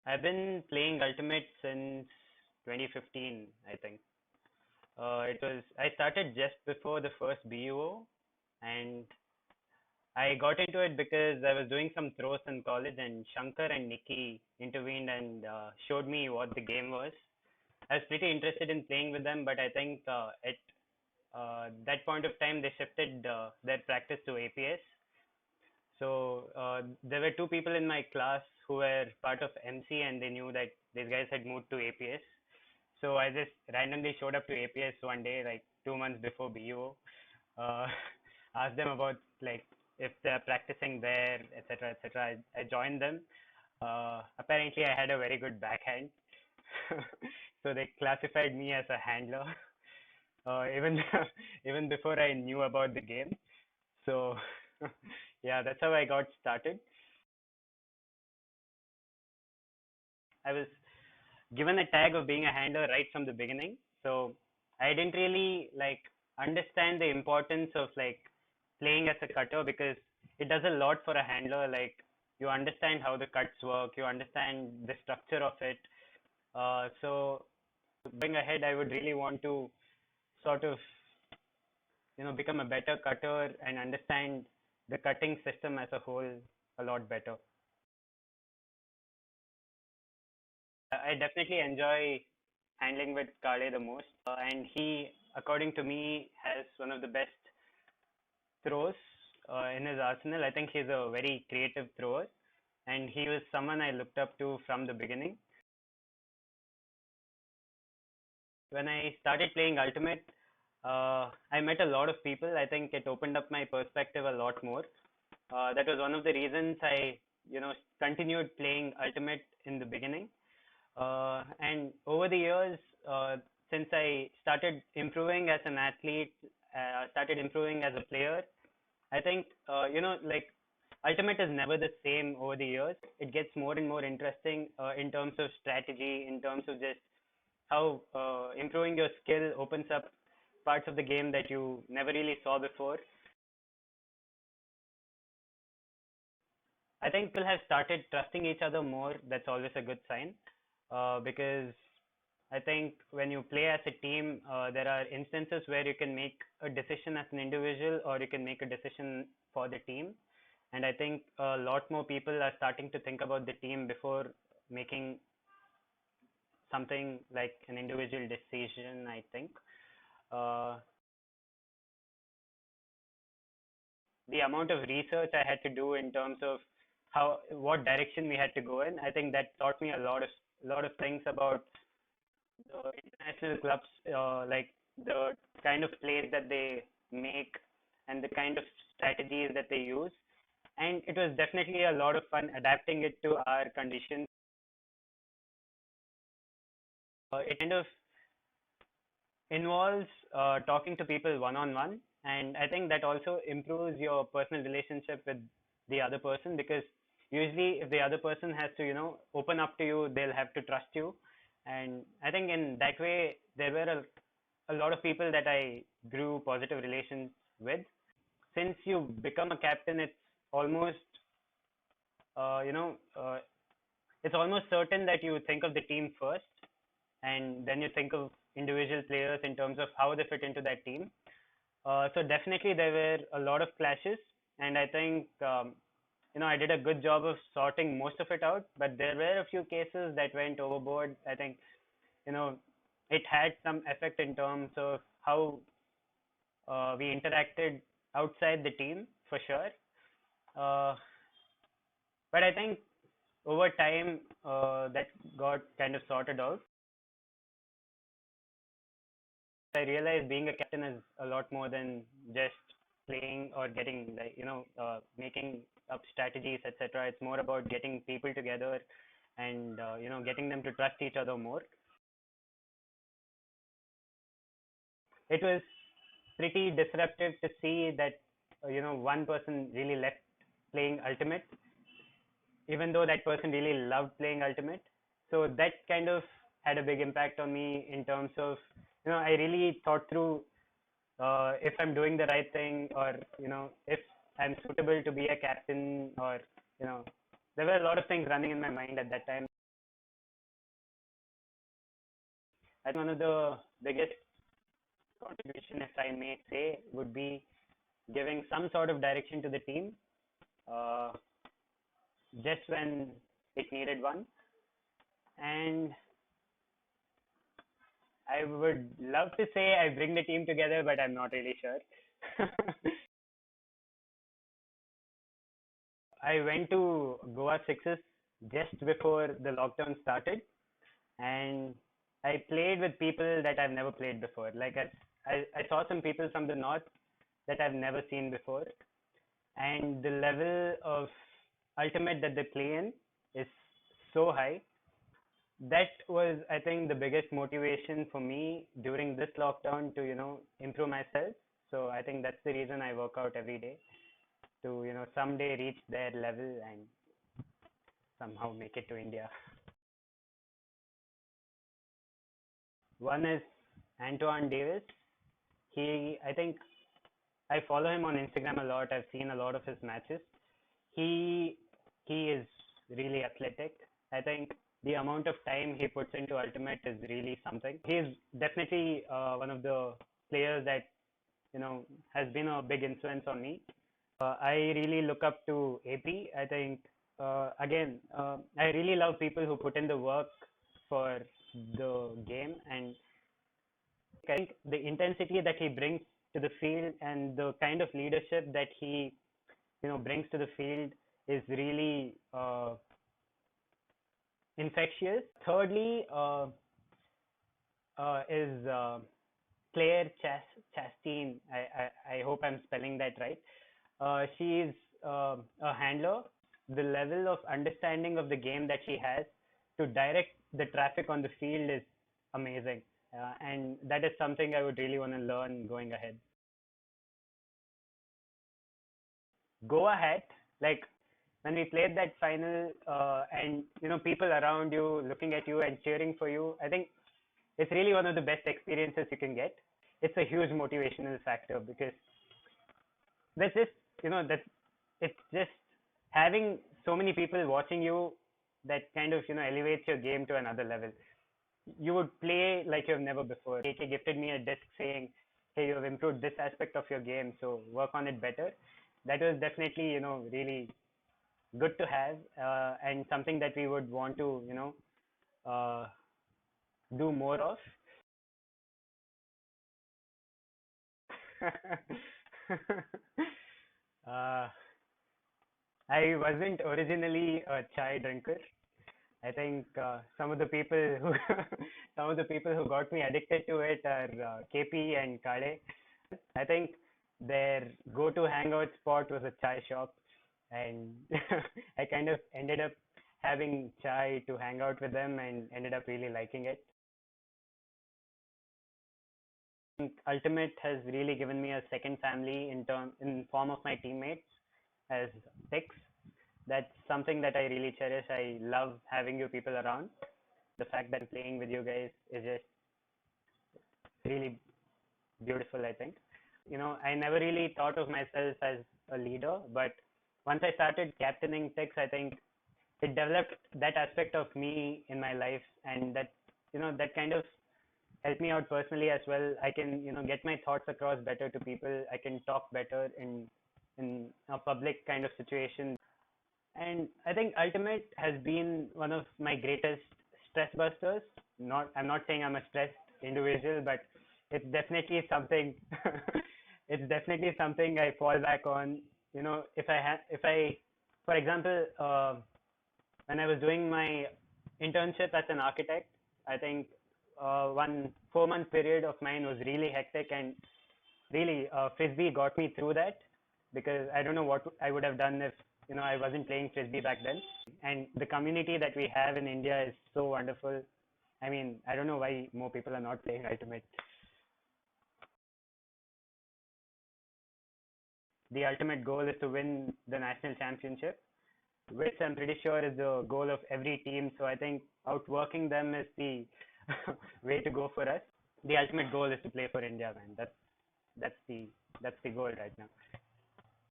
I've been playing Ultimate since 2015, I think. I started just before the first BUO, and I got into it because I was doing some throws in college, and Shankar and Nikki intervened and showed me what the game was. I was pretty interested in playing with them, but I think at that point of time they shifted their practice to APS. So there were two people in my class who were part of MC, and they knew that these guys had moved to APS. So I just randomly showed up to APS one day, like 2 months before BUO, uh, asked them about like if they're practicing there, etc., etc. I joined them. Apparently, I had a very good backhand, so they classified me as a handler, even even before I knew about the game. So yeah, that's how I got started. I was given a tag of being a handler right from the beginning. So I didn't really like understand the importance of like playing as a cutter because it does a lot for a handler. Like you understand how the cuts work, you understand the structure of it. So going ahead, I would really want to sort of become a better cutter and understand the cutting system as a whole a lot better. I definitely enjoy handling with Kale the most, and he, according to me, has one of the best throws in his arsenal. I think he's a very creative thrower, and he was someone I looked up to from the beginning. When I started playing Ultimate, I met a lot of people. I think it opened up my perspective a lot more. That was one of the reasons I, continued playing Ultimate in the beginning. And over the years, since I started improving as an athlete, started improving as a player, I think, like Ultimate is never the same over the years. It gets more and more interesting in terms of strategy, in terms of just how improving your skill opens up parts of the game that you never really saw before. I think people have started trusting each other more. That's always a good sign because I think when you play as a team, there are instances where you can make a decision as an individual or you can make a decision for the team. And I think a lot more people are starting to think about the team before making something like an individual decision, I think. Uh, the amount of research I had to do in terms of what direction we had to go in, I think that taught me a lot of things about the international clubs, like the kind of plays that they make and the kind of strategies that they use. And it was definitely a lot of fun adapting it to our conditions. It kind of involves talking to people one on one, and I think that also improves your personal relationship with the other person because usually if the other person has to open up to you, they'll have to trust you. And I think in that way there were a lot of people that I grew positive relations with. Since you become a captain, it's almost uh, you know uh, it's almost certain that you think of the team first, and then you think of individual players in terms of how they fit into that team. So definitely there were a lot of clashes, and I think I did a good job of sorting most of it out. But there were a few cases that went overboard. I think you know it had some effect in terms of how we interacted outside the team for sure. Uh, but I think over time that got kind of sorted out. I realized being a captain is a lot more than just playing or getting like making up strategies, etc. It's more about getting people together and getting them to trust each other more. It was pretty disruptive to see that one person really left playing ultimate, even though that person really loved playing ultimate. So that kind of had a big impact on me in terms of I really thought through if I'm doing the right thing, or if I'm suitable to be a captain, or you know there were a lot of things running in my mind at that time. I think one of the biggest contribution, if I may say, would be giving some sort of direction to the team, uh, just when it needed one. And I would love to say I bring the team together, but I'm not really sure. I went to Goa Sixes just before the lockdown started, and I played with people that I've never played before. Like I saw some people from the north that I've never seen before, and the level of ultimate that they play in is so high. That was, I think, the biggest motivation for me during this lockdown to, improve myself. So I think that's the reason I work out every day to, someday reach their level and somehow make it to India. One is Antoine Davis. I think I follow him on Instagram a lot. I've seen a lot of his matches. He he is really athletic. I think the amount of time he puts into Ultimate is really something. He's definitely one of the players that has been a big influence on me. I really look up to AP. I think again, I really love people who put in the work for the game, and I think the intensity that he brings to the field and the kind of leadership that he brings to the field is really infectious. Thirdly, is Claire Chastain. I hope I'm spelling that right. She's a handler. The level of understanding of the game that she has to direct the traffic on the field is amazing. And that is something I would really want to learn going ahead. Go ahead, like when we played that final, and people around you looking at you and cheering for you, I think it's really one of the best experiences you can get. It's a huge motivational factor because that's just that it's just having so many people watching you that kind of elevates your game to another level. You would play like you've never before. KK gifted me a disc saying, "Hey, you have improved this aspect of your game, so work on it better." That was definitely really good to have, and something that we would want to uh, do more of. uh, I wasn't originally a chai drinker. I think some of the people who got me addicted to it are KP and Kale. I think their go-to hangout spot was a chai shop, and I kind of ended up having chai to hang out with them and ended up really liking it. Ultimate has really given me a second family in form of my teammates as TIKS. That's something that I really cherish. I love having you people around. The fact that playing with you guys is just really beautiful, I think. I never really thought of myself as a leader, but once I started captaining TIKS, I think it developed that aspect of me in my life, and that kind of helped me out personally as well. I can get my thoughts across better to people. I can talk better in a public kind of situation. And I think Ultimate has been one of my greatest stress busters. I'm not saying I'm a stressed individual, but it's definitely something. It's definitely something I fall back on. If I, for example, when I was doing my internship as an architect, I think one 4 month period of mine was really hectic, and really frisbee got me through that, because I don't know what I would have done if I wasn't playing frisbee back then. And the community that we have in India is so wonderful. I mean, I don't know why more people are not playing Ultimate. The ultimate goal is to win the national championship, which I'm pretty sure is the goal of every team. So I think outworking them is the way to go for us. The ultimate goal is to play for India, man. That's the goal right now.